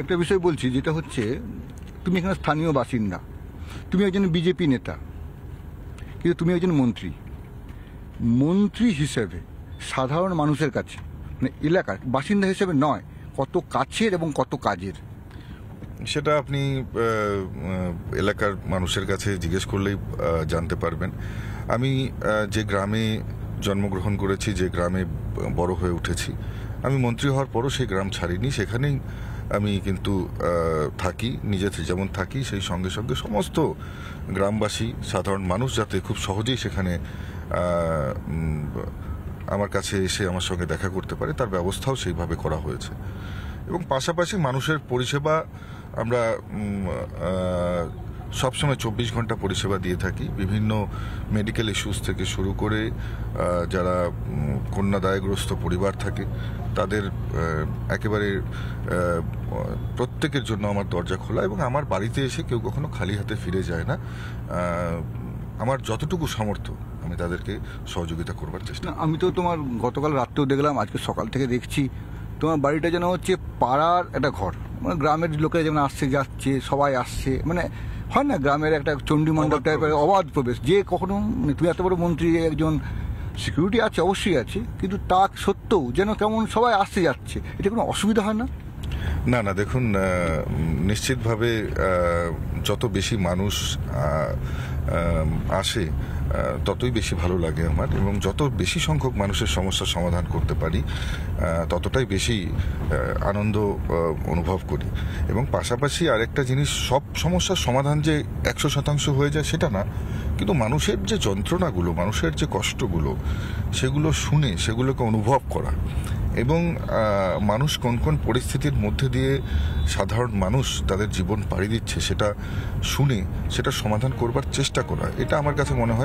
একটা বিষয় বলছি, যেটা হচ্ছে তুমি এখানে স্থানীয় বাসিন্দা, তুমি একজন বিজেপি নেতা, কিন্তু তুমি একজন মন্ত্রী। মন্ত্রী হিসেবে সাধারণ মানুষের কাছে, মানে এলাকার বাসিন্দা হিসেবে নয়, কত কাছের এবং কত কাজের সেটা আপনি এলাকার মানুষের কাছে জিজ্ঞেস করলেই জানতে পারবেন। আমি যে গ্রামে জন্মগ্রহণ করেছি, যে গ্রামে বড় হয়ে উঠেছি, আমি মন্ত্রী হওয়ার পরও সেই গ্রাম ছাড়িনি। সেখানেই আমি কিন্তু থাকি, নিজে যেমন থাকি সেই সঙ্গে সঙ্গে সমস্ত গ্রামবাসী সাধারণ মানুষ যাতে খুব সহজেই সেখানে আমার কাছে এসে আমার সঙ্গে দেখা করতে পারে তার ব্যবস্থাও সেইভাবে করা হয়েছে। এবং পাশাপাশি মানুষের পরিষেবা আমরা সবসময় 24 ঘন্টা পরিষেবা দিয়ে থাকি। বিভিন্ন মেডিকেল ইস্যুস থেকে শুরু করে যারা কন্যাদায়গ্রস্ত পরিবার থাকে তাদের একেবারে প্রত্যেকের জন্য আমার দরজা খোলা, এবং আমার বাড়িতে এসে কেউ কখনো খালি হাতে ফিরে যায় না। আমার যতটুকু সামর্থ্য আমি তাদেরকে সহযোগিতা করবার চেষ্টা। আমি তো তোমার গতকাল রাত্রেও দেখলাম, আজকে সকাল থেকে দেখছি তোমার বাড়িটা যেন হচ্ছে পাড়ার একটা ঘর, মানে গ্রামের লোকেরা যেমন আসছে যাচ্ছে, সবাই আসছে, মানে হয় না গ্রামের একটা চণ্ডী মণ্ডপ টাইপের অবাধ প্রবেশ। যে কখনো তুমি এত বড় মন্ত্রী, একজন সিকিউরিটি আছে অবশ্যই আছে, কিন্তু তা সত্ত্বেও যেন কেমন সবাই আসতে যাচ্ছে, এটা কোনো অসুবিধা হয় না? না না, দেখুন, নিশ্চিতভাবে যত বেশি মানুষ আসে ততই বেশি ভালো লাগে আমার, এবং যত বেশি সংখ্যক মানুষের সমস্যার সমাধান করতে পারি ততটাই বেশি আনন্দ অনুভব করি। এবং পাশাপাশি আরেকটা জিনিস, সব সমস্যার সমাধান যে 100% হয়ে যায় সেটা না, কিন্তু মানুষের যে যন্ত্রণাগুলো, মানুষের যে কষ্টগুলো, সেগুলো শুনে সেগুলোকে অনুভব করা, এবং মানুষ কোন কোন পরিস্থিতির মধ্যে দিয়ে সাধারণ মানুষ তাদের জীবন পাড়ি দিচ্ছে সেটা শুনে সেটা সমাধান করবার চেষ্টা করা, এটা আমার কাছে মনে হয়